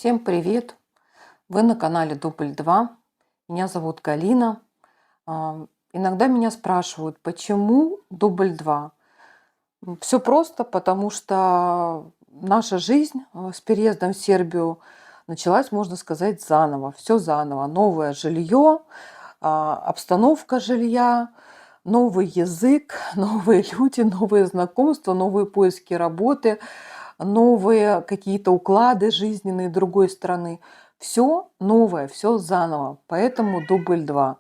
Всем привет! Вы на канале Дубль 2. Меня зовут Галина. Иногда меня спрашивают, почему Дубль 2? Все просто, потому что наша жизнь с переездом в Сербию началась, можно сказать, заново. Все заново. Новое жилье, обстановка жилья, новый язык, новые люди, новые знакомства, новые поиски работы, новые какие-то уклады жизненные другой страны. Все новое, все заново. Поэтому дубль 2.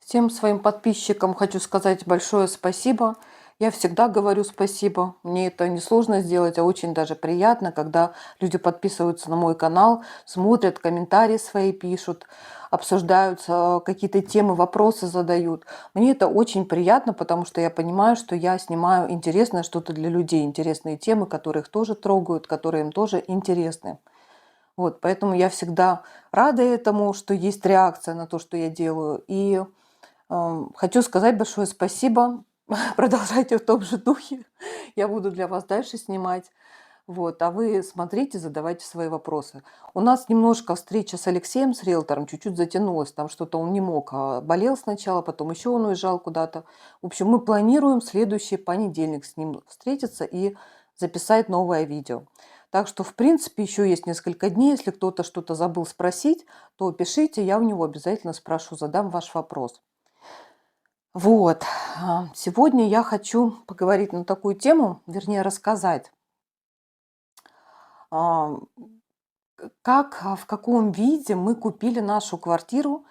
Всем своим подписчикам хочу сказать большое спасибо. Я всегда говорю спасибо. Мне это несложно сделать, а очень даже приятно, когда люди подписываются на мой канал, смотрят, комментарии свои пишут, обсуждают какие-то темы, вопросы задают. Мне это очень приятно, потому что я понимаю, что я снимаю интересное что-то для людей, интересные темы, которые их тоже трогают, которые им тоже интересны. Вот, поэтому я всегда рада этому, что есть реакция на то, что я делаю. И хочу сказать большое спасибо. Продолжайте в том же духе. Я буду для вас дальше снимать. Вот, а вы смотрите, задавайте свои вопросы. У нас немножко встреча с Алексеем, с риэлтором, чуть-чуть затянулась. Там что-то он не мог. Болел сначала, потом еще он уезжал куда-то. В общем, мы планируем в следующий понедельник с ним встретиться и записать новое видео. Так что, в принципе, еще есть несколько дней. Если кто-то что-то забыл спросить, то пишите, я у него обязательно спрошу, задам ваш вопрос. Вот, сегодня я хочу поговорить на такую тему, вернее, рассказать, а, как, в каком виде мы купили нашу квартиру.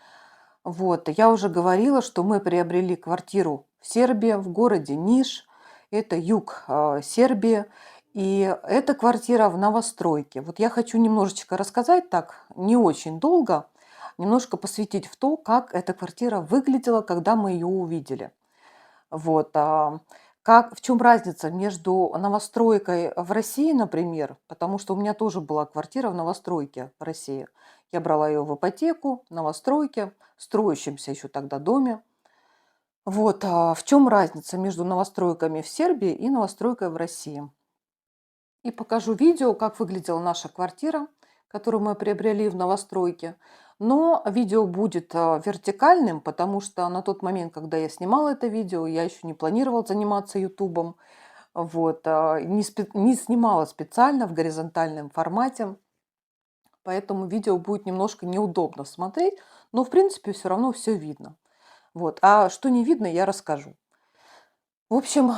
Вот, я уже говорила, что мы приобрели квартиру в Сербии, в городе Ниш, это юг Сербии, и эта квартира в новостройке. Вот я хочу немножечко рассказать так, не очень долго, немножко посвятить в то, как эта квартира выглядела, когда мы ее увидели. Вот, в чем разница между новостройкой в России, например, потому что у меня тоже была квартира в новостройке в России. Я брала ее в ипотеку, в новостройке, строящемся еще тогда доме. Вот, в чем разница между новостройками в Сербии и новостройкой в России. И покажу видео, как выглядела наша квартира, которую мы приобрели в новостройке. Но видео будет вертикальным, потому что на тот момент, когда я снимала это видео, я еще не планировала заниматься ютубом. Вот, не снимала специально в горизонтальном формате. Поэтому видео будет немножко неудобно смотреть, но в принципе все равно все видно. Вот. А что не видно, я расскажу. В общем,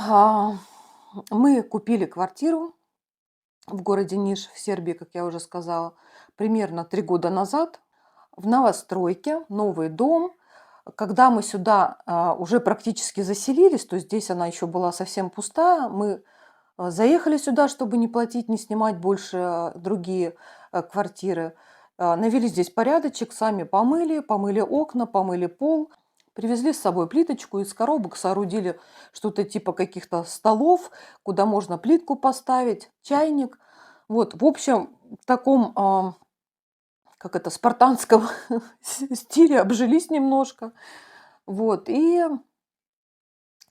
мы купили квартиру в городе Ниш в Сербии, как я уже сказала, примерно 3 года назад в новостройке, новый дом. Когда мы сюда уже практически заселились, то есть здесь она еще была совсем пустая, мы заехали сюда, чтобы не платить, не снимать больше другие квартиры. Навели здесь порядочек, сами помыли окна, помыли пол. Привезли с собой плиточку, из коробок соорудили что-то типа каких-то столов, куда можно плитку поставить, чайник. Вот, в общем, в таком, как это, спартанском стиле обжились немножко. Вот, и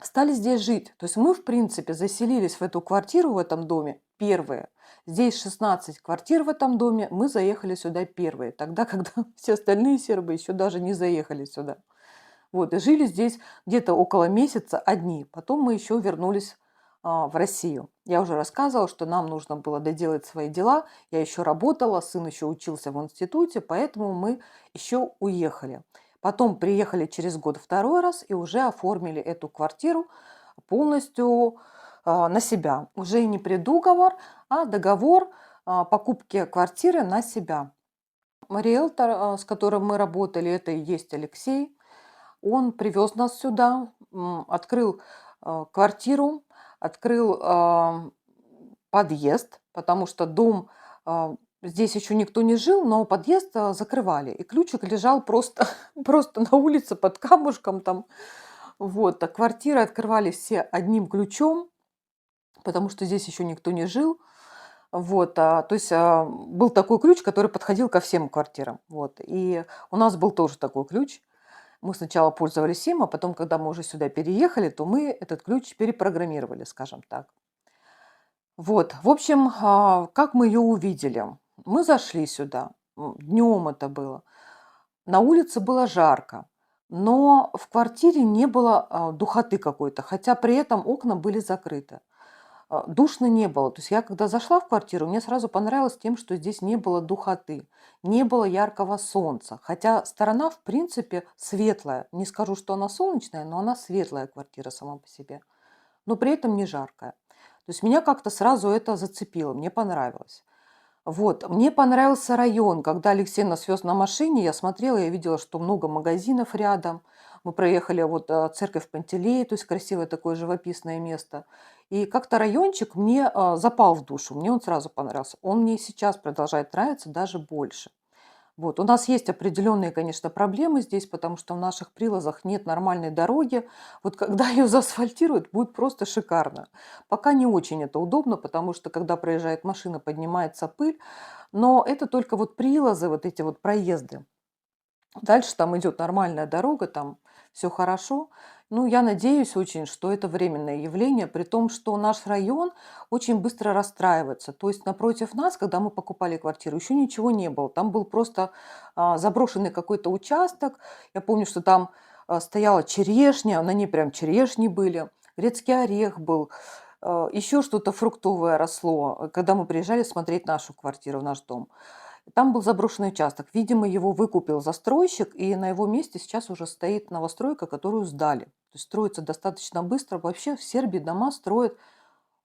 стали здесь жить. То есть мы, в принципе, заселились в эту квартиру в этом доме первые. Здесь 16 квартир в этом доме, мы заехали сюда первые, тогда, когда все остальные сербы еще даже не заехали сюда. Вот, и жили здесь где-то около месяца одни. Потом мы еще вернулись в Россию. Я уже рассказывала, что нам нужно было доделать свои дела. Я еще работала, сын еще учился в институте, поэтому мы еще уехали. Потом приехали через год второй раз и уже оформили эту квартиру полностью на себя. Уже не предуговор, а договор покупки квартиры на себя. Риэлтор, с которым мы работали, это и есть Алексей. Он привез нас сюда, открыл квартиру, открыл подъезд, потому что дом, здесь еще никто не жил, но подъезд закрывали. И ключик лежал просто, просто на улице под камушком там. Вот, а квартиры открывали все одним ключом, потому что здесь еще никто не жил. Вот, то есть был такой ключ, который подходил ко всем квартирам. Вот, и у нас был тоже такой ключ. Мы сначала пользовались им, а потом, когда мы уже сюда переехали, то мы этот ключ перепрограммировали, скажем так. Вот, в общем, как мы ее увидели? Мы зашли сюда. днем это было. На улице было жарко, но в квартире не было духоты какой-то, хотя при этом окна были закрыты. Душно не было. То есть я когда зашла в квартиру, мне сразу понравилось тем, что здесь не было духоты, не было яркого солнца. Хотя сторона, в принципе, светлая. Не скажу, что она солнечная, но она светлая квартира сама по себе. Но при этом не жаркая. То есть меня как-то сразу это зацепило, мне понравилось. Вот, мне понравился район. Когда Алексей нас вез на машине, я смотрела, я видела, что много магазинов рядом. Мы проехали вот церковь Пантелей, то есть красивое такое живописное место. И как-то райончик мне запал в душу, мне он сразу понравился. Он мне и сейчас продолжает нравиться даже больше. Вот. У нас есть определенные, конечно, проблемы здесь, потому что в наших Прилозах нет нормальной дороги. Вот когда ее заасфальтируют, будет просто шикарно. Пока не очень это удобно, потому что когда проезжает машина, поднимается пыль. Но это только вот Прилозы, вот эти вот проезды. Дальше там идет нормальная дорога, там все хорошо. Ну, я надеюсь очень, что это временное явление, при том, что наш район очень быстро расстраивается. То есть напротив нас, когда мы покупали квартиру, еще ничего не было. Там был просто заброшенный какой-то участок. Я помню, что там стояла черешня, на ней прям черешни были, грецкий орех был, еще что-то фруктовое росло, когда мы приезжали смотреть нашу квартиру, наш дом. Там был заброшенный участок. Видимо, его выкупил застройщик, и на его месте сейчас уже стоит новостройка, которую сдали. То есть строится достаточно быстро. Вообще в Сербии дома строят,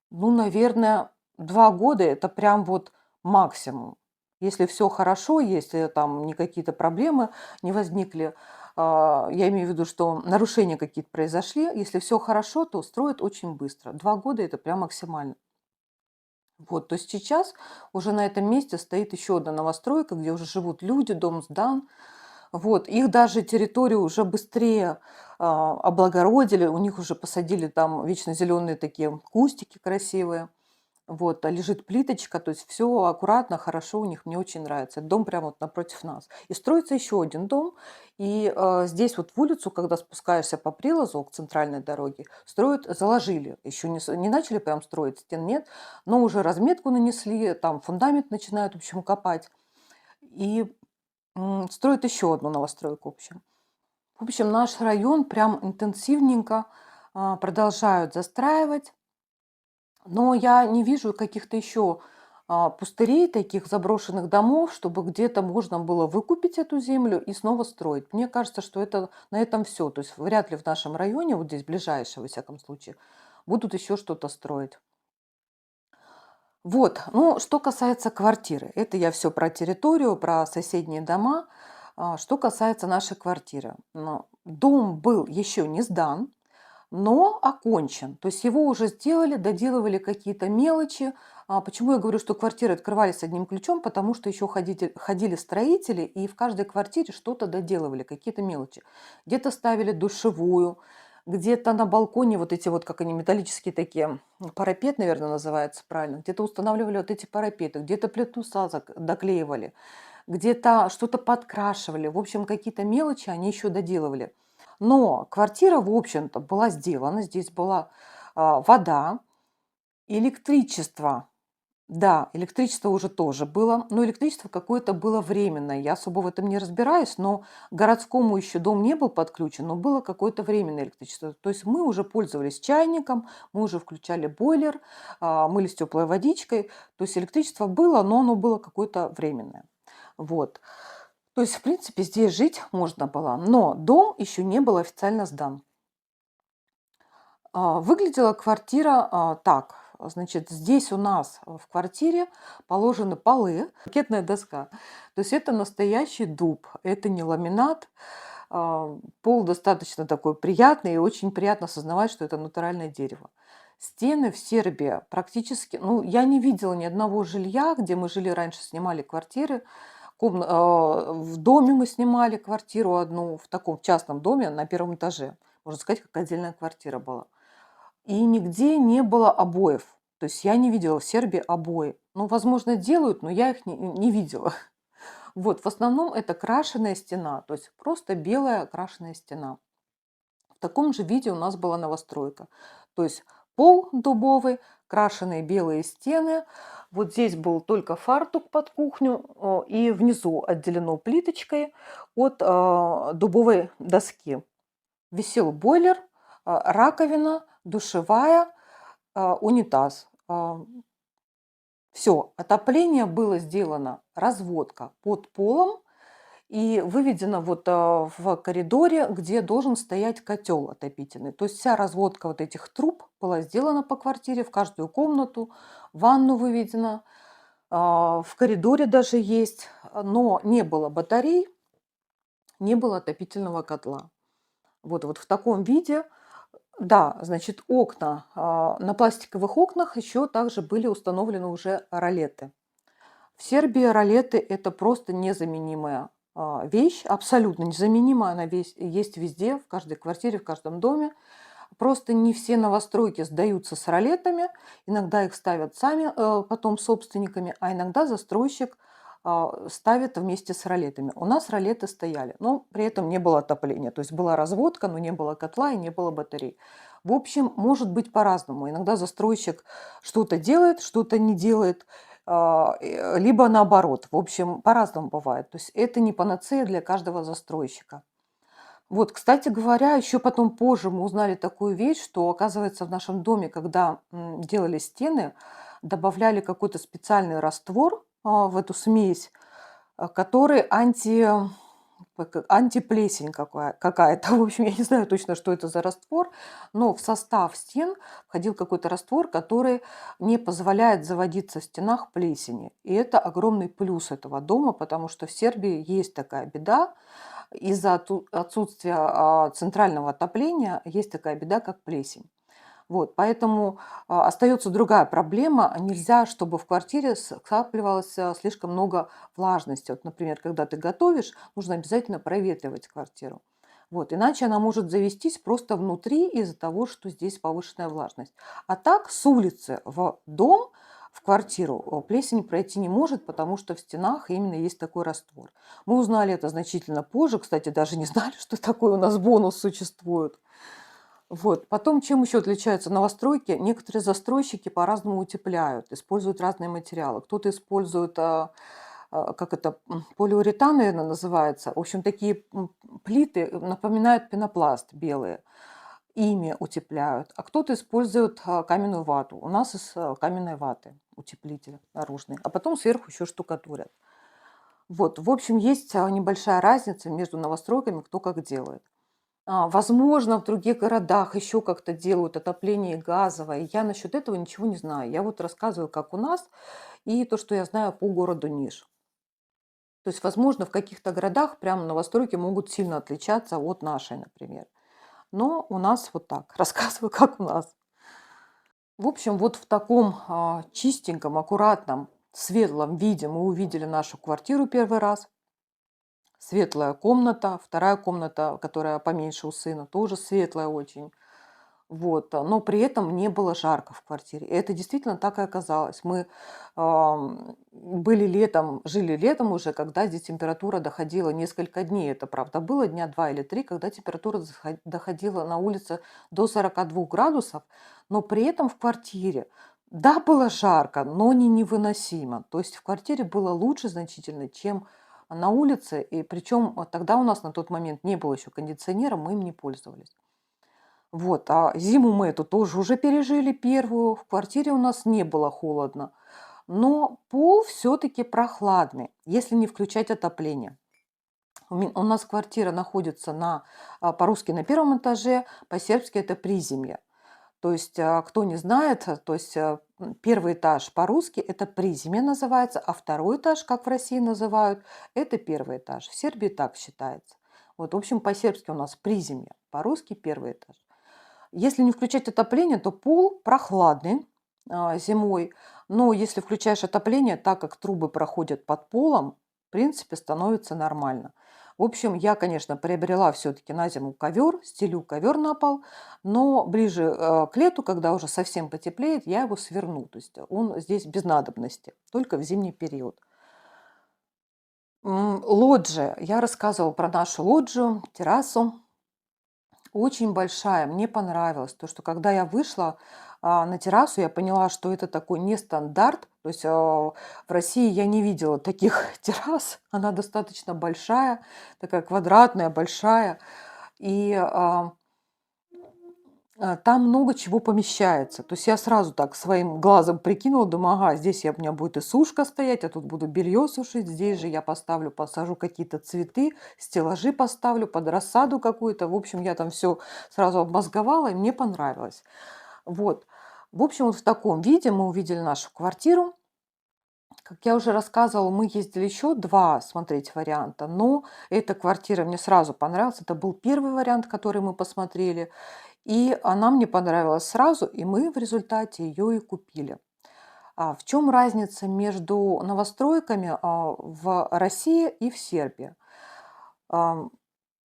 ну, наверное, 2 года. Это прям вот максимум. Если все хорошо, если там не какие-то проблемы не возникли, я имею в виду, что нарушения какие-то произошли, если все хорошо, то строят очень быстро. 2 года– это прям максимально. Вот, то есть сейчас уже на этом месте стоит еще одна новостройка, где уже живут люди, дом сдан. Вот, их даже территорию уже быстрее облагородили, у них уже посадили там вечно зеленые такие кустики красивые. Вот, лежит плиточка, то есть все аккуратно, хорошо у них, мне очень нравится. Дом прямо вот напротив нас. И строится еще один дом, и здесь вот в улицу, когда спускаешься по Прилазу к центральной дороге, строят, заложили, еще не начали прям строить, стен нет, но уже разметку нанесли, там фундамент начинают, в общем, копать, и строят еще одну новостройку, в общем. В общем, наш район прям интенсивненько продолжают застраивать. Но я не вижу каких-то еще пустырей, таких заброшенных домов, чтобы где-то можно было выкупить эту землю и снова строить. Мне кажется, что это на этом все. То есть вряд ли в нашем районе, вот здесь ближайшее, во всяком случае, будут еще что-то строить. Вот, ну, что касается квартиры, это я все про территорию, про соседние дома. Что касается нашей квартиры, дом был еще не сдан, но окончен. То есть его уже сделали, доделывали какие-то мелочи. Почему я говорю, что квартиры открывались одним ключом? Потому что еще ходили строители, и в каждой квартире что-то доделывали, какие-то мелочи. Где-то ставили душевую, где-то на балконе вот эти вот, как они, металлические такие, парапет, наверное, называется правильно. Где-то устанавливали вот эти парапеты, где-то плинтуса доклеивали, где-то что-то подкрашивали. В общем, какие-то мелочи они еще доделывали. Но квартира, в общем-то, была сделана. Здесь была вода, электричество. Да, электричество уже тоже было, но электричество какое-то было временное. Я особо в этом не разбираюсь, но городскому еще дом не был подключен, но было какое-то временное электричество. То есть мы уже пользовались чайником, мы уже включали бойлер, мылись теплой водичкой. То есть электричество было, но оно было какое-то временное. Вот. То есть, в принципе, здесь жить можно было, но дом еще не был официально сдан. Выглядела квартира так. Значит, здесь у нас в квартире положены полы, паркетная доска. То есть это настоящий дуб, это не ламинат. Пол достаточно такой приятный, и очень приятно осознавать, что это натуральное дерево. Стены в Сербии практически, ну, я не видела ни одного жилья, где мы жили раньше, снимали квартиры. В доме мы снимали квартиру одну, в таком частном доме на первом этаже. Можно сказать, как отдельная квартира была. И нигде не было обоев. То есть я не видела в Сербии обои. Ну, возможно, делают, но я их не видела. Вот, в основном это крашеная стена, то есть просто белая крашеная стена. В таком же виде у нас была новостройка. То есть пол дубовый, крашеные белые стены. Вот здесь был только фартук под кухню, и внизу отделено плиточкой от дубовой доски. Висел бойлер, раковина, душевая, унитаз. Все, отопление было сделано, разводка под полом и выведена вот в коридоре, где должен стоять котел отопительный. То есть вся разводка вот этих труб была сделана по квартире, в каждую комнату, ванну выведена, в коридоре даже есть, но не было батарей, не было отопительного котла. Вот в таком виде. Да, значит, окна. На пластиковых окнах еще также были установлены уже ролеты. В Сербии ролеты – это просто незаменимая вещь, абсолютно незаменимая. Она есть везде, в каждой квартире, в каждом доме. Просто не все новостройки сдаются с ролетами. Иногда их ставят сами потом собственниками, а иногда застройщик ставит вместе с ролетами. У нас ролеты стояли, но при этом не было отопления. То есть была разводка, но не было котла и не было батарей. В общем, может быть по-разному. Иногда застройщик что-то делает, что-то не делает, либо наоборот. В общем, по-разному бывает. То есть это не панацея для каждого застройщика. Вот, кстати говоря, еще потом позже мы узнали такую вещь, что, оказывается, в нашем доме, когда делали стены, добавляли какой-то специальный раствор в эту смесь, который антиплесень какая-то. В общем, я не знаю точно, что это за раствор, но в состав стен входил какой-то раствор, который не позволяет заводиться в стенах плесени. И это огромный плюс этого дома, потому что в Сербии есть такая беда. Из-за отсутствия центрального отопления есть такая беда, как плесень. Вот, поэтому остается другая проблема. Нельзя, чтобы в квартире скапливалось слишком много влажности. Вот, например, когда ты готовишь, нужно обязательно проветривать квартиру. Вот, иначе она может завестись просто внутри из-за того, что здесь повышенная влажность. А так с улицы в дом, в квартиру плесень пройти не может, потому что в стенах именно есть такой раствор. Мы узнали это значительно позже, кстати, даже не знали, что такой у нас бонус существует. Вот. Потом, чем еще отличаются новостройки? Некоторые застройщики по-разному утепляют, используют разные материалы. Кто-то использует, как это, полиуретан, наверное, называется. В общем, такие плиты напоминают пенопласт белые. Ими утепляют. А кто-то использует каменную вату. У нас из каменной ваты утеплитель наружный. А потом сверху еще штукатурят. Вот. В общем, есть небольшая разница между новостройками, кто как делает. Возможно, в других городах еще как-то делают отопление газовое. Я насчет этого ничего не знаю. Я вот рассказываю, как у нас, и то, что я знаю по городу Ниш. То есть, возможно, в каких-то городах прям новостройки могут сильно отличаться от нашей, например. Но у нас вот так. Рассказываю, как у нас. В общем, вот в таком чистеньком, аккуратном, светлом виде мы увидели нашу квартиру первый раз. Светлая комната, вторая комната, которая поменьше у сына, тоже светлая очень. Вот, но при этом не было жарко в квартире. И это действительно так и оказалось. Мы были летом, жили летом уже, когда здесь температура доходила несколько дней. Это правда было, дня 2 или 3, когда температура доходила на улице до 42 градусов. Но при этом в квартире, да, было жарко, но не невыносимо. То есть в квартире было лучше значительно, чем на улице. И причем тогда у нас на тот момент не было еще кондиционера, мы им не пользовались. Вот, а зиму мы эту тоже уже пережили первую. В квартире у нас не было холодно. Но пол все-таки прохладный, если не включать отопление. У нас квартира находится по-русски на первом этаже, по-сербски это приземье. То есть, кто не знает, то есть первый этаж по-русски это приземье называется, а второй этаж, как в России называют, это первый этаж. В Сербии так считается. Вот, в общем, по-сербски у нас приземье, по-русски первый этаж. Если не включать отопление, то пол прохладный зимой. Но если включаешь отопление, так как трубы проходят под полом, в принципе, становится нормально. В общем, я, конечно, приобрела все-таки на зиму ковер, стелю ковер на пол, но ближе к лету, когда уже совсем потеплеет, я его сверну. То есть он здесь без надобности, только в зимний период. Лоджия. Я рассказывала про нашу лоджию, террасу. Очень большая. Мне понравилось то, что когда я вышла на террасу, я поняла, что это такой не стандарт. То есть в России я не видела таких террас. Она достаточно большая, такая квадратная, большая. И там много чего помещается. То есть я сразу так своим глазом прикинула, думаю, ага, здесь у меня будет и сушка стоять, я тут буду белье сушить, здесь же я поставлю, посажу какие-то цветы, стеллажи поставлю под рассаду какую-то. В общем, я там все сразу обмозговала, и мне понравилось. Вот. В общем, вот в таком виде мы увидели нашу квартиру. Как я уже рассказывала, мы ездили еще два смотреть варианта, но эта квартира мне сразу понравилась. Это был первый вариант, который мы посмотрели. И она мне понравилась сразу, и мы в результате ее и купили. В чем разница между новостройками в России и в Сербии? Ам,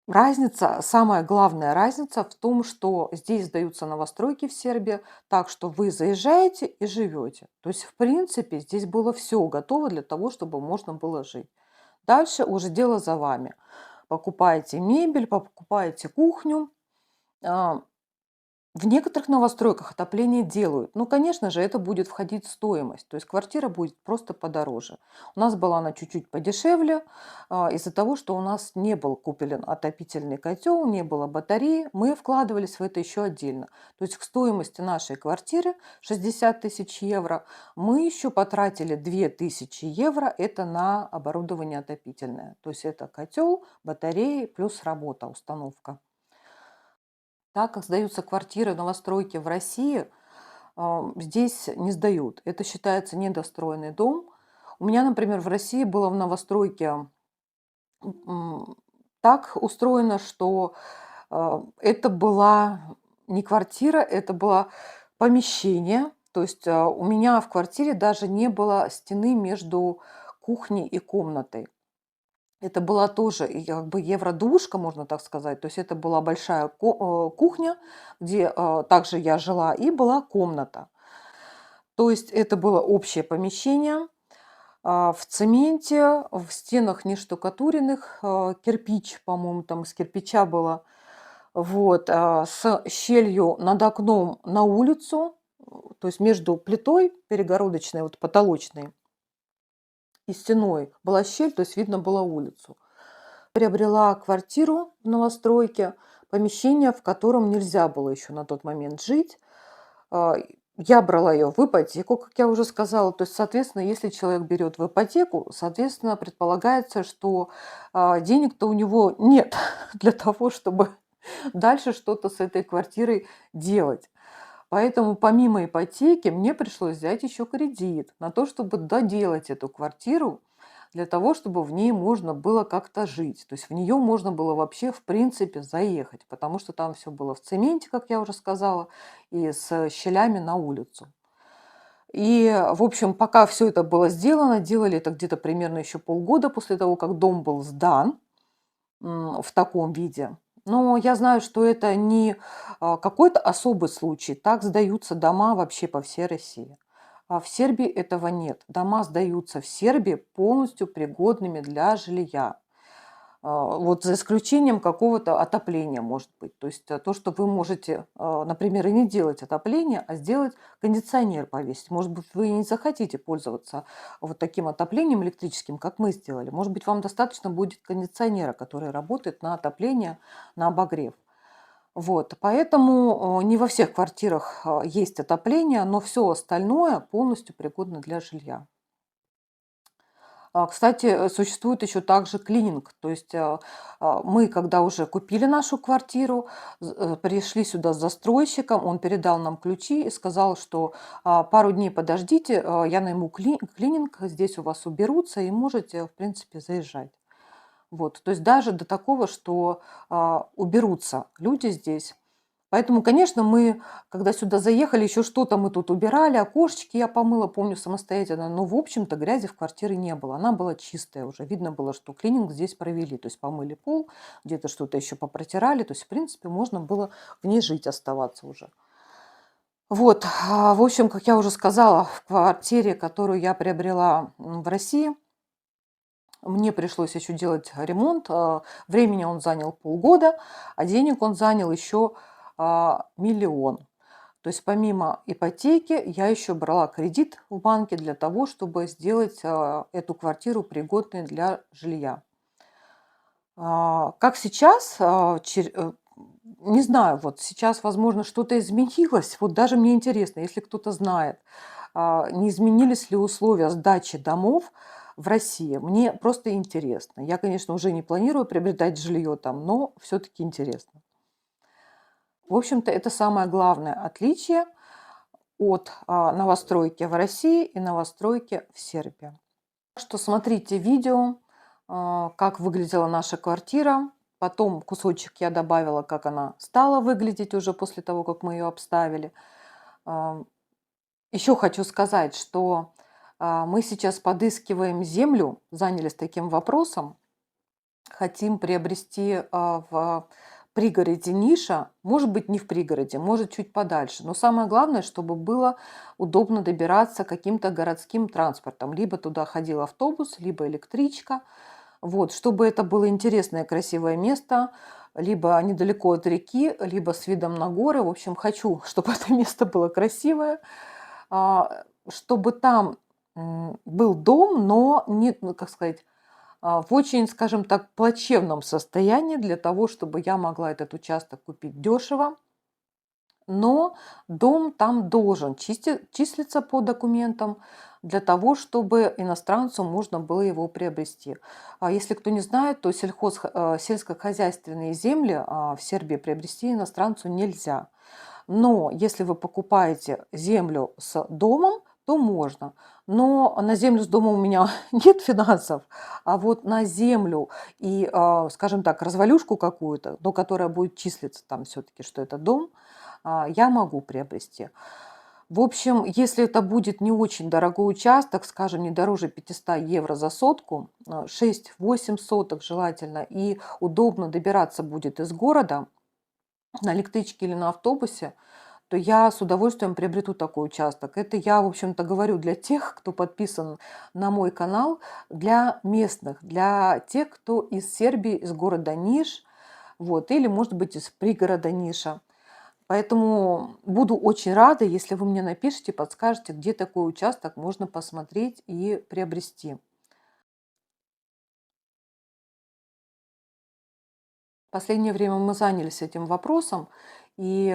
Разница, самая главная разница в том, что здесь сдаются новостройки в Сербии так, что вы заезжаете и живете. То есть, в принципе, здесь было все готово для того, чтобы можно было жить. Дальше уже дело за вами. Покупаете мебель, покупаете кухню. а, В некоторых новостройках отопление делают. Ну, конечно же, это будет входить в стоимость. То есть квартира будет просто подороже. У нас была она чуть-чуть подешевле из-за того, что у нас не был куплен отопительный котел, не было батареи. Мы вкладывались в это еще отдельно. То есть к стоимости нашей квартиры 60 тысяч евро мы еще потратили 2000 евро. Это на оборудование отопительное. То есть это котел, батареи плюс работа, установка. Так как сдаются квартиры, новостройки в России, здесь не сдают. Это считается недостроенный дом. У меня, например, в России было в новостройке м, так устроено, что это была не квартира, это было помещение. То есть у меня в квартире даже не было стены между кухней и комнатой. Это была тоже и как бы евродушка, можно так сказать. То есть это была большая кухня, где также я жила, и была комната. То есть это было общее помещение в цементе, в стенах не штукатуренных, кирпич, по-моему, там из кирпича было, вот, с щелью над окном на улицу, то есть между плитой перегородочной, вот потолочной, и стеной была щель, то есть видно было улицу. Приобрела квартиру в новостройке, помещение, в котором нельзя было еще на тот момент жить. А, Я брала ее в ипотеку, как я уже сказала. То есть, соответственно, если человек берет в ипотеку, соответственно, предполагается, что денег-то у него нет для того, чтобы дальше что-то с этой квартирой делать. Поэтому помимо ипотеки мне пришлось взять еще кредит на то, чтобы доделать эту квартиру, для того, чтобы в ней можно было как-то жить. То есть в нее можно было вообще в принципе заехать, потому что там все было в цементе, как я уже сказала, и с щелями на улицу. И, в общем, пока все это было сделано, делали это где-то примерно еще полгода после того, как дом был сдан в таком виде. Но я знаю, что это не какой-то особый случай. Так сдаются дома вообще по всей России. А в Сербии этого нет. Дома сдаются в Сербии полностью пригодными для жилья. Вот за исключением какого-то отопления, может быть. То есть то, что вы можете, например, и не делать отопление, а сделать кондиционер повесить. Может быть, вы не захотите пользоваться вот таким отоплением электрическим, как мы сделали. Может быть, вам достаточно будет кондиционера, который работает на отопление, на обогрев. Вот, поэтому не во всех квартирах есть отопление, но все остальное полностью пригодно для жилья. Кстати, существует еще также клининг. То есть мы, когда уже купили нашу квартиру, пришли сюда с застройщиком, он передал нам ключи и сказал, что пару дней подождите, я найму клининг, здесь у вас уберутся и можете, в принципе, заезжать. Вот, то есть даже до такого, что уберутся люди здесь. Поэтому, конечно, мы, когда сюда заехали, еще что-то мы тут убирали, окошечки я помыла, помню, самостоятельно. Но, в общем-то, грязи в квартире не было. Она была чистая уже. Видно было, что клининг здесь провели. То есть помыли пол, где-то что-то еще попротирали. То есть, в принципе, можно было в ней жить, оставаться уже. Вот, в общем, как я уже сказала, в квартире, которую я приобрела в России, мне пришлось еще делать ремонт. Времени он занял полгода, а денег он занял еще 1 000 000. То есть помимо ипотеки я еще брала кредит в банке для того, чтобы сделать эту квартиру пригодной для жилья. Как сейчас, не знаю, вот сейчас, возможно, что-то изменилось. Вот даже мне интересно, если кто-то знает, не изменились ли условия сдачи домов в России. Мне просто интересно. Я, конечно, уже не планирую приобретать жилье там, но все-таки интересно. В общем-то, это самое главное отличие от новостройки в России и новостройки в Сербии. Что смотрите видео, как выглядела наша квартира. Потом кусочек я добавила, как она стала выглядеть уже после того, как мы ее обставили. Еще хочу сказать, что мы сейчас подыскиваем землю, занялись таким вопросом. Хотим приобрести в пригороде Ниша, может быть, не в пригороде, может, чуть подальше. Но самое главное, чтобы было удобно добираться каким-то городским транспортом. Либо туда ходил автобус, либо электричка. Вот, чтобы это было интересное, красивое место, либо недалеко от реки, либо с видом на горы. В общем, хочу, чтобы это место было красивое, чтобы там был дом, но не, ну, как сказать, в очень, скажем так, плачевном состоянии для того, чтобы я могла этот участок купить дешево. Но дом там должен числиться по документам для того, чтобы иностранцу можно было его приобрести. Если кто не знает, то сельскохозяйственные земли в Сербии приобрести иностранцу нельзя. Но если вы покупаете землю с домом, то можно. Но на землю с домом у меня нет финансов, а вот на землю и, скажем так, развалюшку какую-то, но которая будет числиться там все-таки, что это дом, я могу приобрести. В общем, если это будет не очень дорогой участок, скажем, не дороже 500 евро за сотку, 6-8 соток желательно, и удобно добираться будет из города на электричке или на автобусе, то я с удовольствием приобрету такой участок. Это я, в общем-то, говорю для тех, кто подписан на мой канал, для местных, для тех, кто из Сербии, из города Ниш, вот, или, может быть, из пригорода Ниша. Поэтому буду очень рада, если вы мне напишите, подскажете, где такой участок можно посмотреть и приобрести. В последнее время мы занялись этим вопросом, и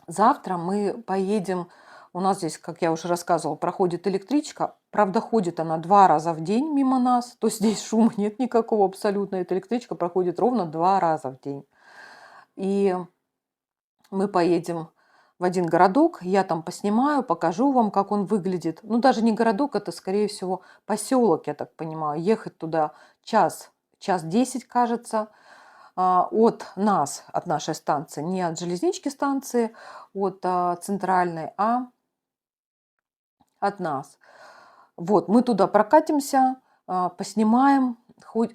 завтра мы поедем, у нас здесь, как я уже рассказывала, проходит электричка. Правда, ходит она 2 раза в день мимо нас, то есть здесь шума нет никакого абсолютно. Эта электричка проходит ровно 2 раза в день. И мы поедем в один городок, я там поснимаю, покажу вам, как он выглядит. Ну, даже не городок, это, скорее всего, поселок, я так понимаю. Ехать туда час 10, кажется, от нас, от нашей станции, не от железнички станции, от центральной, а от нас. Вот, мы туда прокатимся, поснимаем,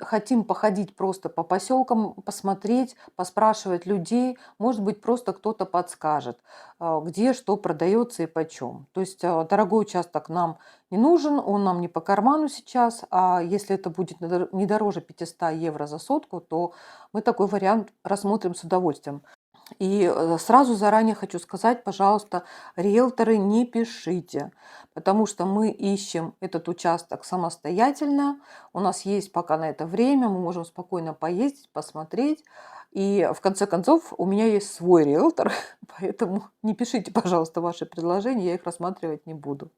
хотим походить просто по поселкам, посмотреть, поспрашивать людей. Может быть, просто кто-то подскажет, где что продается и почем. То есть дорогой участок нам не нужен, он нам не по карману сейчас, а если это будет не дороже 500 евро за сотку, то мы такой вариант рассмотрим с удовольствием. И сразу заранее хочу сказать, пожалуйста, риэлторы, не пишите, потому что мы ищем этот участок самостоятельно. У нас есть пока на это время, мы можем спокойно поездить, посмотреть. И в конце концов, у меня есть свой риэлтор, поэтому не пишите, пожалуйста, ваши предложения, я их рассматривать не буду.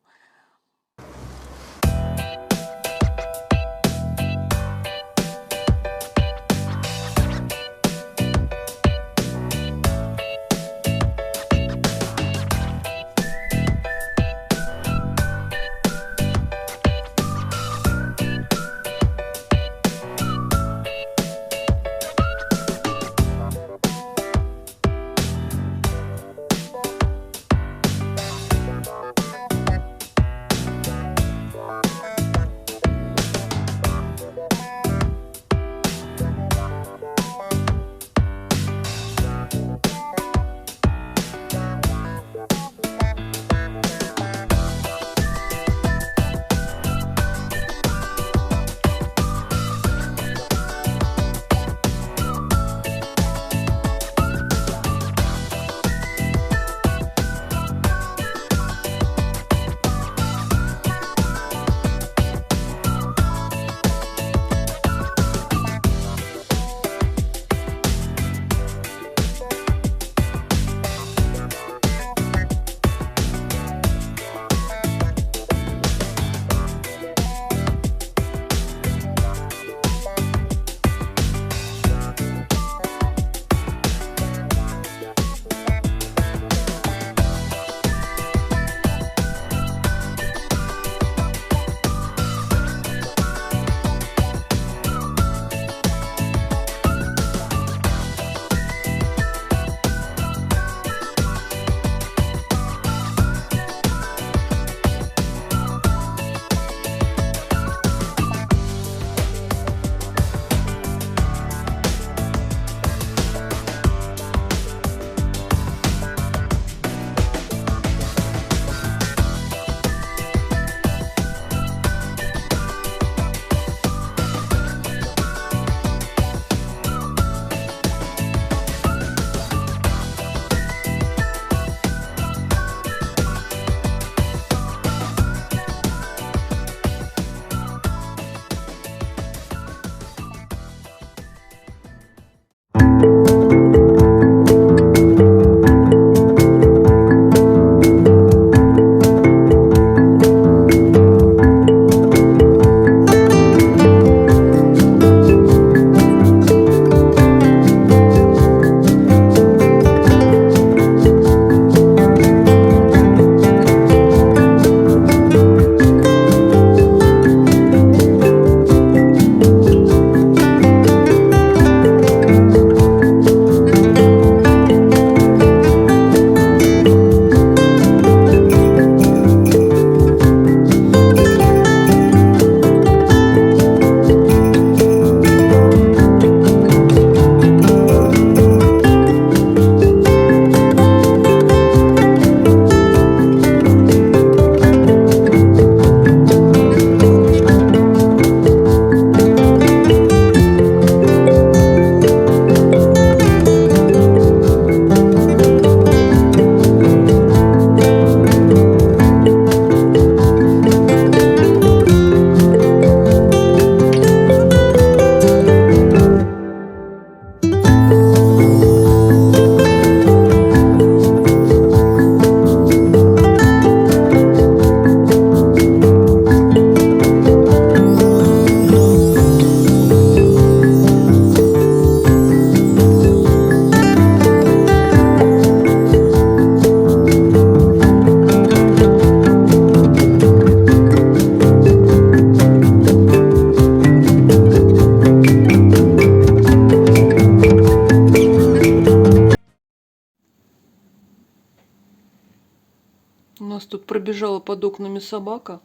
пробежала под окнами собака.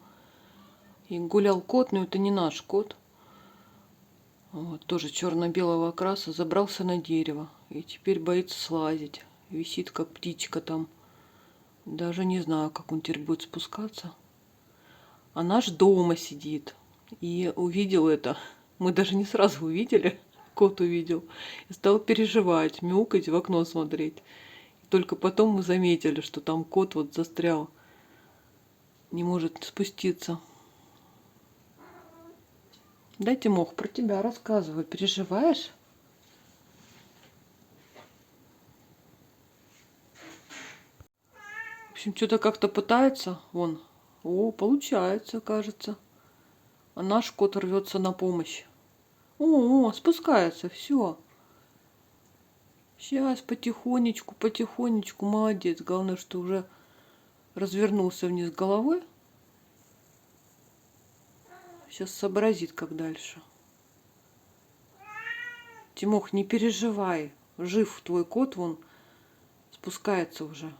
И гулял кот, но это не наш кот. Вот, тоже черно-белого окраса. Забрался на дерево. И теперь боится слазить. Висит, как птичка там. Даже не знаю, как он теперь будет спускаться. А наш дома сидит. И увидел это. Мы даже не сразу увидели. Кот увидел. И стал переживать, мяукать, в окно смотреть. И только потом мы заметили, что там кот вот застрял. Не может спуститься. Да, Тимох, про тебя рассказывай. Переживаешь? В общем, что-то как-то пытается. Вон. О, получается, кажется. А наш кот рвется на помощь. О, спускается, все. Сейчас потихонечку, потихонечку. Молодец. Главное, что уже развернулся вниз головой. Сейчас сообразит, как дальше. Тимох, не переживай. Жив твой кот, вон спускается уже.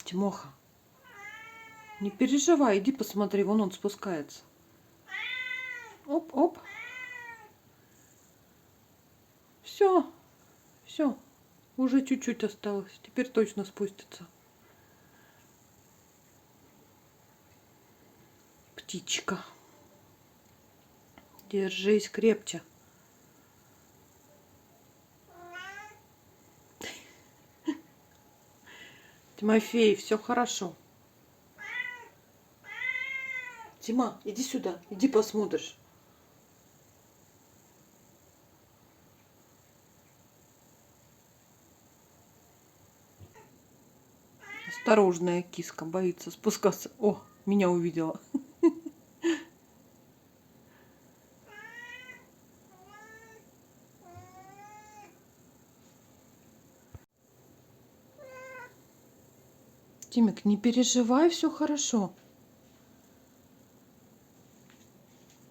Тимоха, не переживай, иди посмотри, вон он спускается. Оп, оп. Все, все. Уже чуть-чуть осталось. Теперь точно спустится. Птичка. Держись крепче. Тимофей, все хорошо. Тима, иди сюда, иди посмотришь. Осторожная киска, боится спускаться. О, меня увидела. Тимик, не переживай, все хорошо.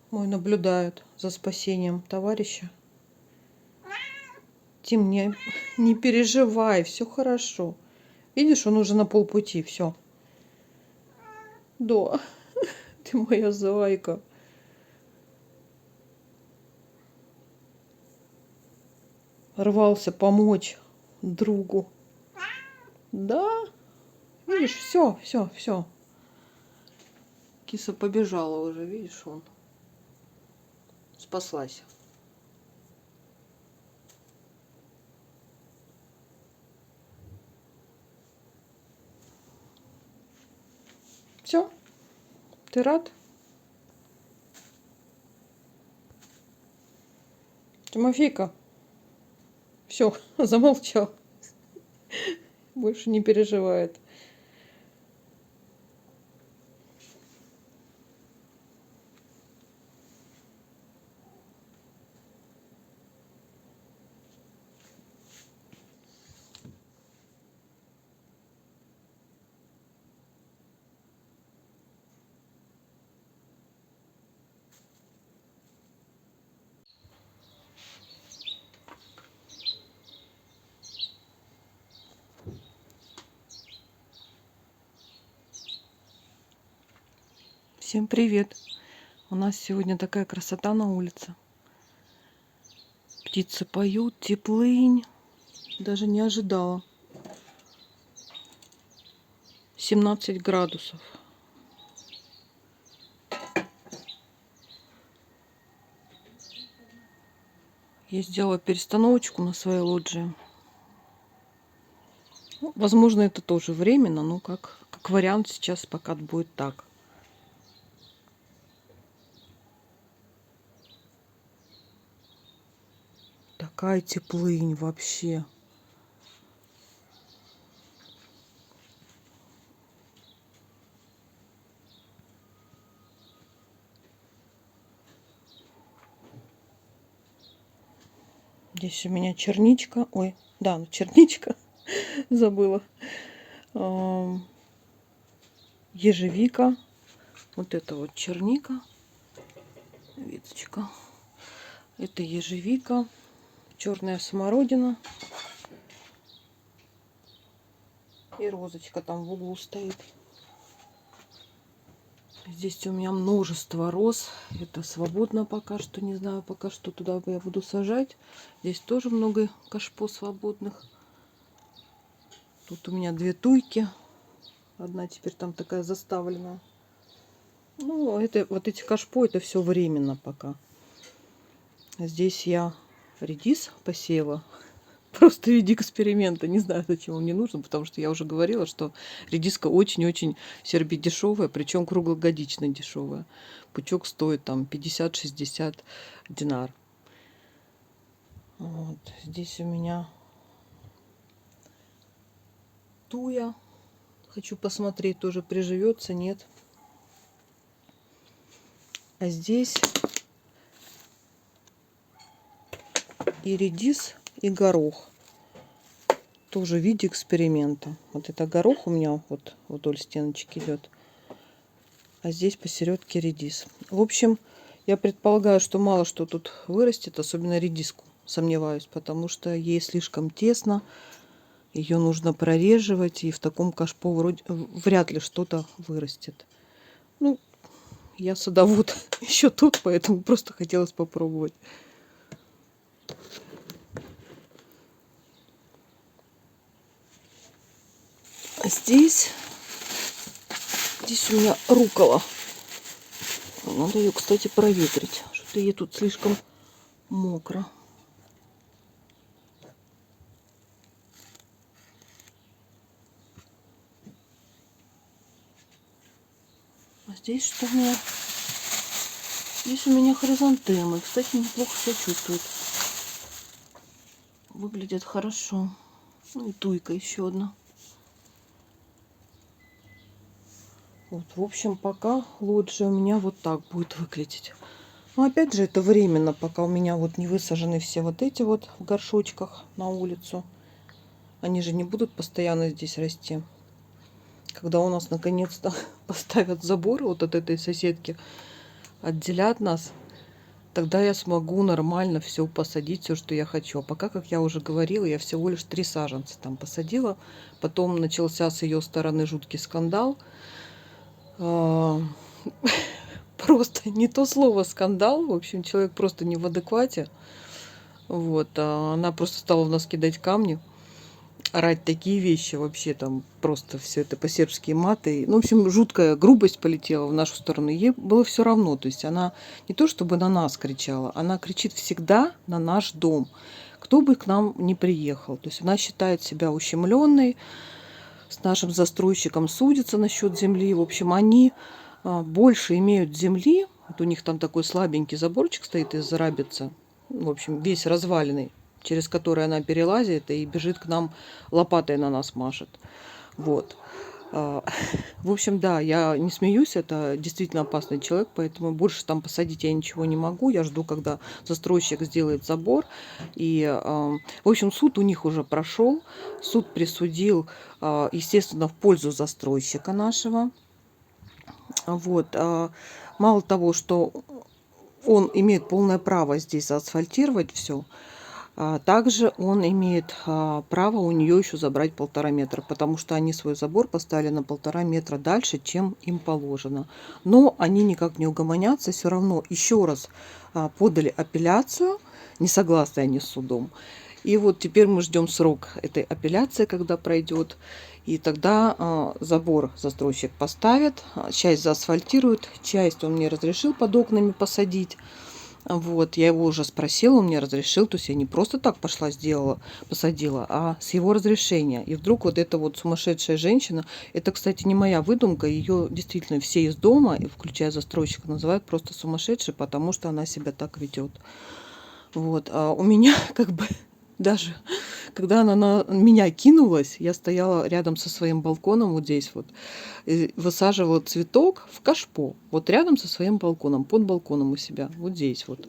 Мой наблюдает за спасением товарища. Тим, не переживай, все хорошо. Видишь, он уже на полпути, все. Да, ты моя зайка. Рвался помочь другу. Да, видишь, все, все, все. Киса побежала уже, видишь, он. Спаслась. Все, ты рад? Тимофейка, все, замолчал. Больше не переживает. Всем привет! У нас сегодня такая красота на улице. Птицы поют, теплынь. Даже не ожидала. 17 градусов. Я сделала перестановочку на своей лоджии. Ну, возможно, это тоже временно, но как вариант сейчас пока будет так. Такая теплынь вообще. Здесь у меня черничка. Ой, да, черничка. Забыла. Ежевика. Вот это вот черника. Веточка. Это ежевика. Черная смородина. И розочка там в углу стоит. Здесь у меня множество роз. Это свободно пока что. Не знаю пока что туда я буду сажать. Здесь тоже много кашпо свободных. Тут у меня 2 туйки. Одна теперь там такая заставленная. Ну, это вот эти кашпо, это все временно пока. Здесь я редис посеяла. Просто в виде эксперимента. Не знаю, зачем он мне нужен, потому что я уже говорила, что редиска очень-очень в Сербии дешевая, причем круглогодично дешевая. Пучок стоит там 50-60 динар. Вот. Здесь у меня туя. Хочу посмотреть, тоже приживется, нет. А здесь и редис, и горох. Тоже в виде эксперимента. Вот это горох у меня вот вдоль стеночки идет. А здесь посередке редис. В общем, я предполагаю, что мало что тут вырастет, особенно редиску. Сомневаюсь, потому что ей слишком тесно. Ее нужно прореживать, и в таком кашпо вряд ли что-то вырастет. Ну, я садовод еще тут, поэтому просто хотелось попробовать. А здесь у меня рукола. Надо ее, кстати, проветрить. Что-то ей тут слишком мокро. А здесь что у меня? Здесь у меня хризантемы. Кстати, неплохо себя чувствуют. Выглядят хорошо. Ну и туйка еще одна. Вот, в общем, пока лоджия у меня вот так будет выглядеть. Но опять же, это временно, пока у меня вот не высажены все вот эти вот в горшочках на улицу. Они же не будут постоянно здесь расти. Когда у нас наконец-то поставят забор вот от этой соседки, отделят нас, тогда я смогу нормально все посадить, все, что я хочу. А пока, как я уже говорила, я всего лишь 3 саженца там посадила. Потом начался с ее стороны жуткий скандал. Просто не то слово скандал. В общем, человек просто не в адеквате. Вот. Она просто стала в нас кидать камни, орать такие вещи вообще, там просто все это по-сербски маты. Ну, в общем, жуткая грубость полетела в нашу сторону. Ей было все равно. То есть она не то чтобы на нас кричала, она кричит всегда на наш дом, кто бы к нам не приехал. То есть она считает себя ущемленной, с нашим застройщиком судится насчет земли. В общем, они больше имеют земли. Вот у них там такой слабенький заборчик стоит из рабица. В общем, весь разваленный, через который она перелазит и бежит к нам, лопатой на нас машет. Вот. В общем, да, я не смеюсь, это действительно опасный человек, поэтому больше там посадить я ничего не могу. Я жду, когда застройщик сделает забор. И, в общем, суд у них уже прошел. Суд присудил, естественно, в пользу застройщика нашего. Вот. Мало того, что он имеет полное право здесь заасфальтировать все, также он имеет право у нее еще забрать 1,5 метра, потому что они свой забор поставили на 1,5 метра дальше, чем им положено. Но они никак не угомонятся, все равно еще раз подали апелляцию, не согласны они с судом. И вот теперь мы ждем срок этой апелляции, когда пройдет. И тогда забор застройщик поставит, часть заасфальтирует, часть он мне разрешил под окнами посадить. Вот, я его уже спросила, он мне разрешил, то есть я не просто так пошла, сделала, посадила, а с его разрешения. И вдруг вот эта вот сумасшедшая женщина, это, кстати, не моя выдумка, ее действительно все из дома, включая застройщика, называют просто сумасшедшей, потому что она себя так ведет. Вот, а у меня как бы даже, когда она на меня кинулась, я стояла рядом со своим балконом вот здесь вот, высаживала цветок в кашпо, вот рядом со своим балконом, под балконом у себя, вот здесь вот.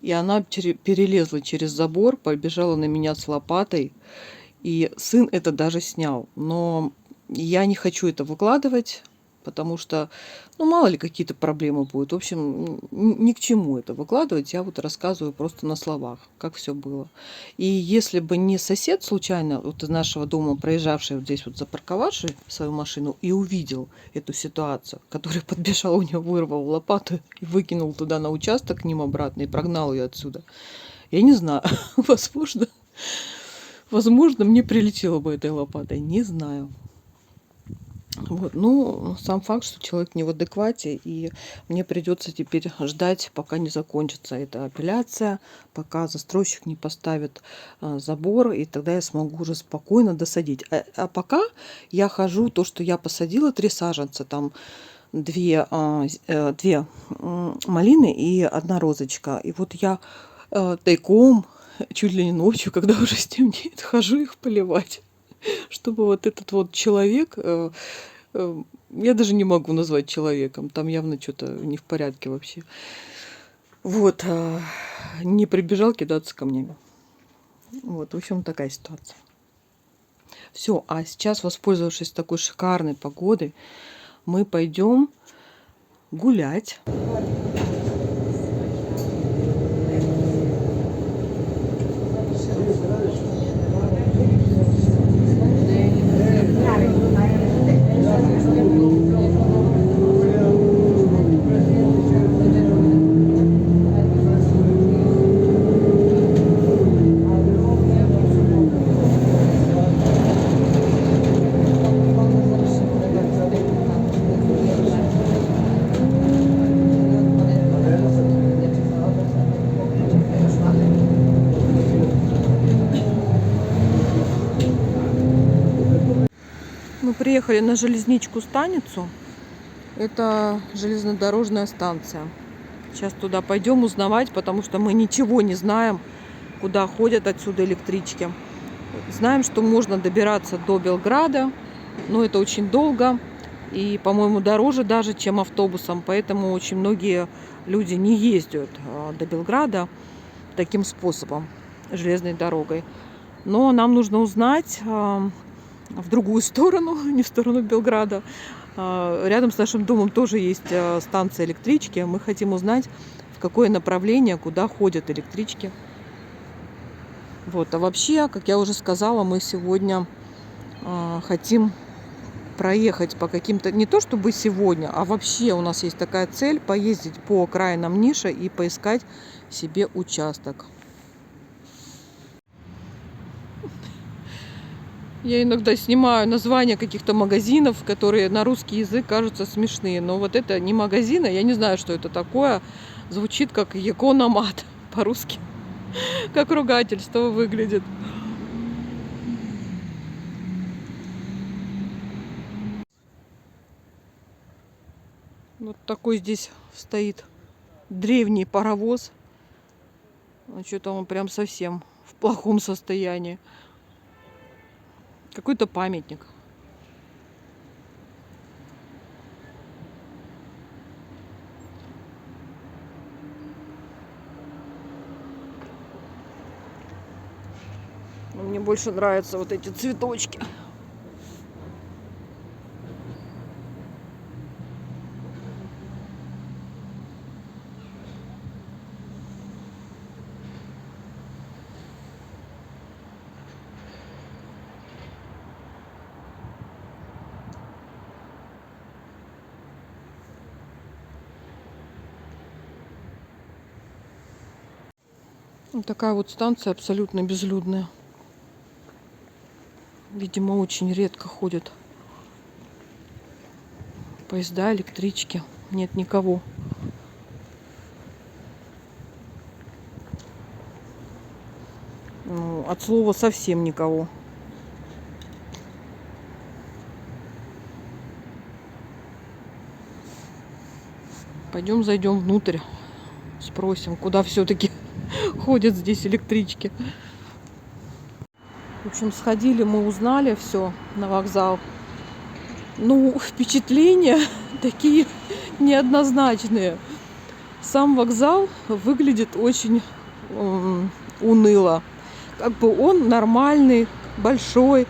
И она перелезла через забор, побежала на меня с лопатой, и сын это даже снял. Но я не хочу это выкладывать, потому что, ну, мало ли какие-то проблемы будут. В общем, ни к чему это выкладывать. Я вот рассказываю просто на словах, как все было. И если бы не сосед случайно вот из нашего дома, проезжавший вот здесь вот запарковавший свою машину и увидел эту ситуацию, который подбежал, у него вырвал лопату и выкинул туда на участок к ним обратно и прогнал ее отсюда. Я не знаю, возможно, мне прилетело бы этой лопатой, не знаю. Вот. Ну, сам факт, что человек не в адеквате, и мне придется теперь ждать, пока не закончится эта апелляция, пока застройщик не поставит забор, и тогда я смогу уже спокойно досадить. А пока я хожу, то, что я посадила 3 саженца, там две малины и 1 розочка. И вот я тайком, чуть ли не ночью, когда уже стемнеет, хожу их поливать. Чтобы вот этот вот человек, я даже не могу назвать человеком, там явно что-то не в порядке вообще, вот, не прибежал кидаться камнями. Вот, в общем, такая ситуация. Все, а сейчас, воспользовавшись такой шикарной погодой, мы пойдем гулять. Мы приехали на железничку станицу. Это железнодорожная станция. Сейчас туда пойдем узнавать, потому что мы ничего не знаем, куда ходят отсюда электрички. Знаем, что можно добираться до Белграда, но это очень долго и, по-моему, дороже даже, чем автобусом. Поэтому очень многие люди не ездят до Белграда таким способом, железной дорогой. Но нам нужно узнать в другую сторону, не в сторону Белграда. Рядом с нашим домом тоже есть станция электрички. Мы хотим узнать, в какое направление, куда ходят электрички. Вот. А вообще, как я уже сказала, мы сегодня хотим проехать по каким-то, не то чтобы сегодня, а вообще у нас есть такая цель поездить по окраинам Ниша и поискать себе участок. Я иногда снимаю названия каких-то магазинов, которые на русский язык кажутся смешные. Но вот это не магазин, я не знаю, что это такое. Звучит как Економат по-русски. Как ругательство выглядит. Вот такой здесь стоит древний паровоз. Что-то он прям совсем в плохом состоянии. Какой-то памятник. Но мне больше нравятся вот эти цветочки. Вот такая вот станция абсолютно безлюдная. Видимо, очень редко ходят поезда, электрички. Нет никого. Ну, от слова совсем никого. Пойдем зайдем внутрь. Спросим, куда все-таки ходят здесь электрички. В общем, сходили, мы узнали все на вокзал. Ну, впечатления такие неоднозначные. Сам вокзал выглядит очень уныло. Как бы он нормальный, большой,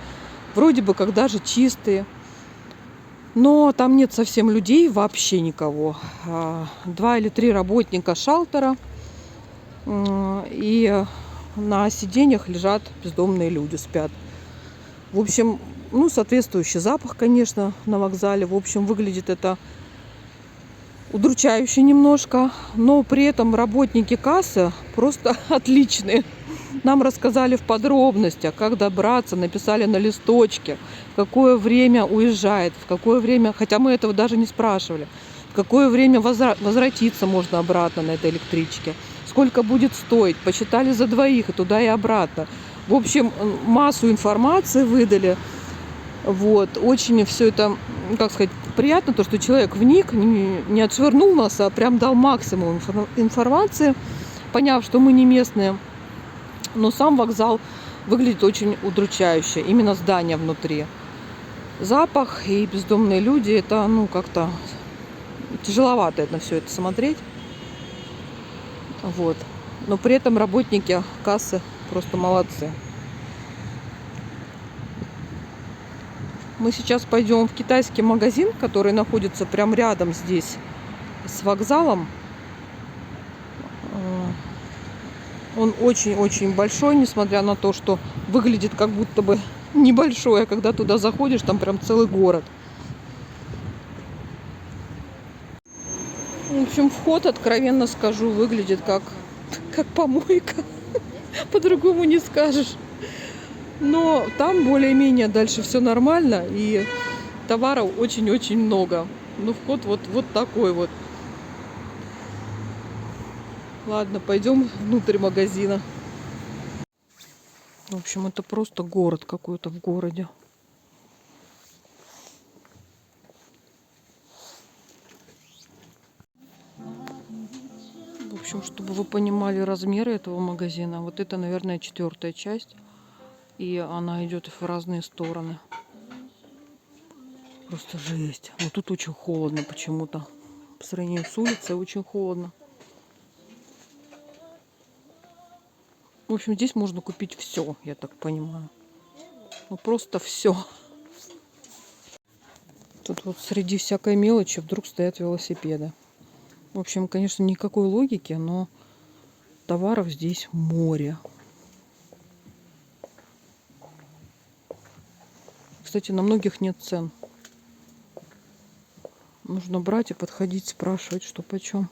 вроде бы как даже чистый. Но там нет совсем людей, вообще никого. 2 или 3 работника шалтера. И на сиденьях лежат бездомные люди, спят. В общем, ну, соответствующий запах, конечно, на вокзале. В общем, выглядит это удручающе немножко. Но при этом работники кассы просто отличные. Нам рассказали в подробностях, как добраться, написали на листочке, в какое время уезжает, в какое время, хотя мы этого даже не спрашивали, в какое время возвратиться можно обратно на этой электричке, сколько будет стоить, посчитали за двоих и туда и обратно. В общем, массу информации выдали. Вот. Очень все это, как сказать, приятно, то, что человек вник, не отшвырнул нас, а прям дал максимум информации, поняв, что мы не местные. Но сам вокзал выглядит очень удручающе. Именно здание внутри. Запах и бездомные люди, это, ну, как-то тяжеловато на все это смотреть. Вот. Но при этом работники кассы просто молодцы. Мы сейчас пойдем в китайский магазин, который находится прямо рядом здесь с вокзалом. Он очень-очень большой, несмотря на то, что выглядит как будто бы небольшой, а когда туда заходишь, там прям целый город. В общем, вход, откровенно скажу, выглядит как помойка. По-другому не скажешь. Но там более-менее дальше все нормально, и товаров очень-очень много. Ну, вход вот такой вот. Ладно, пойдем внутрь магазина. В общем, это просто город какой-то в городе. В общем, чтобы вы понимали размеры этого магазина, вот это, наверное, 4-я часть. И она идет в разные стороны. Просто жесть. Но тут очень холодно почему-то. По сравнению с улицей очень холодно. В общем, здесь можно купить все, я так понимаю. Ну, просто все. Тут вот среди всякой мелочи вдруг стоят велосипеды. В общем, конечно, никакой логики, но товаров здесь море. Кстати, на многих нет цен. Нужно брать и подходить, спрашивать, что почем.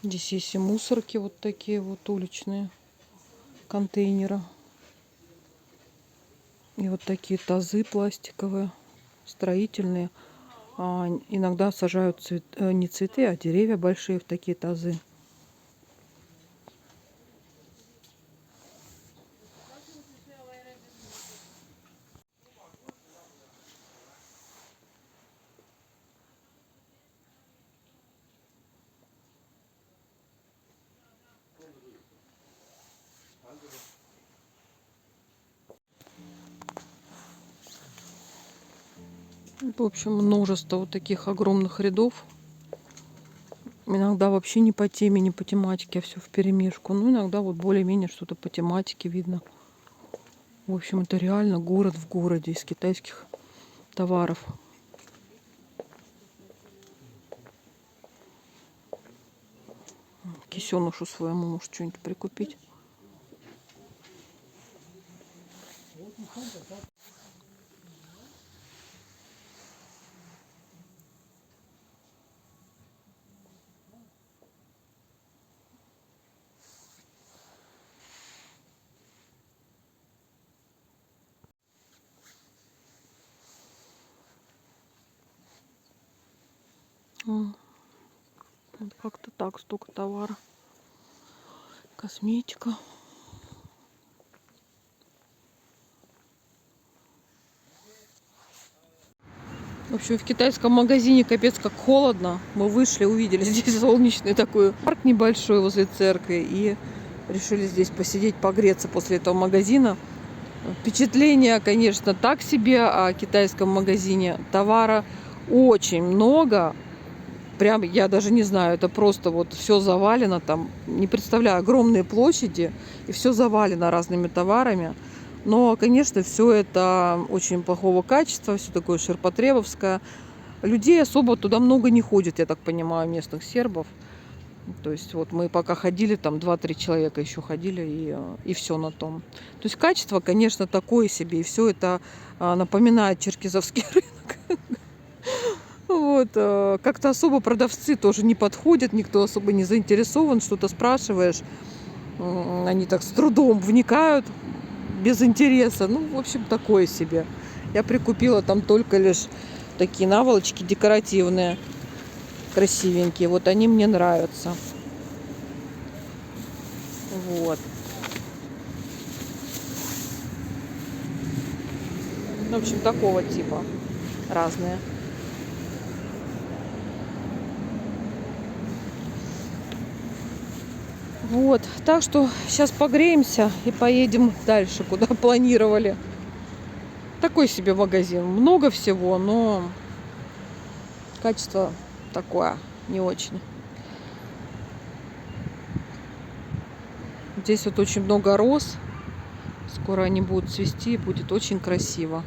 Здесь есть и мусорки вот такие вот уличные, контейнеры. И вот такие тазы пластиковые, строительные. Иногда сажают не цветы, а деревья большие в такие тазы. В общем, множество вот таких огромных рядов. Иногда вообще не по теме, не по тематике, а все вперемешку. Ну, иногда вот более-менее что-то по тематике видно. В общем, это реально город в городе из китайских товаров. Кисенышу своему может что-нибудь прикупить. Вот как-то так, столько товара. Косметика. В общем, в китайском магазине капец как холодно. Мы вышли, увидели здесь солнечный такой парк небольшой возле церкви. И решили здесь посидеть, погреться после этого магазина. Впечатление, конечно, так себе о китайском магазине. Товара очень много. прям, я даже не знаю, это просто вот все завалено там, не представляю, огромные площади, и все завалено разными товарами. Но, конечно, все это очень плохого качества, все такое ширпотребовское. Людей особо туда много не ходит, я так понимаю, местных сербов. То есть вот мы пока ходили, там 2-3 человека еще ходили, и все на том. То есть качество, конечно, такое себе, и все это напоминает черкизовский рынок. Вот, как-то особо продавцы тоже не подходят, никто особо не заинтересован, что-то спрашиваешь, они так с трудом вникают, без интереса. Ну, в общем, такое себе. Я прикупила там только лишь такие наволочки декоративные, красивенькие. Вот они мне нравятся. Вот. В общем, такого типа. Разные. Вот. Так что сейчас погреемся и поедем дальше, куда планировали. Такой себе магазин. Много всего, но качество такое, не очень. Здесь вот очень много роз. Скоро они будут цвести, будет очень красиво.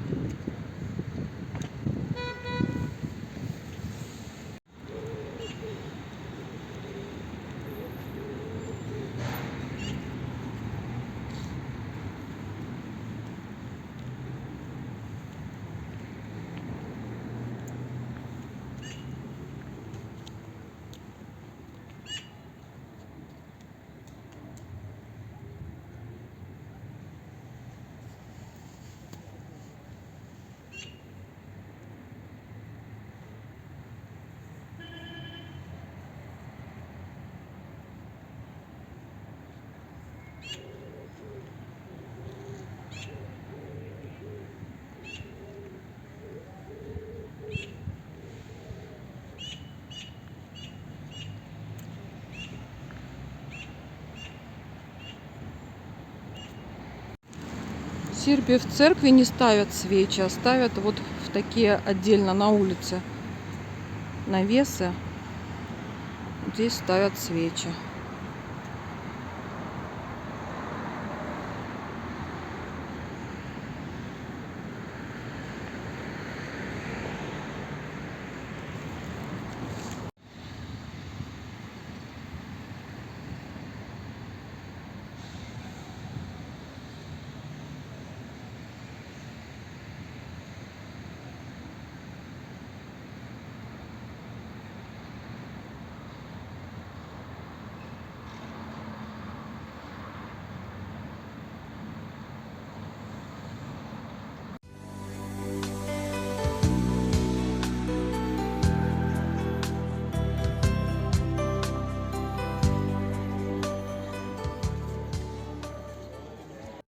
В Сербии в церкви не ставят свечи, а ставят вот в такие отдельно на улице навесы. Здесь ставят свечи.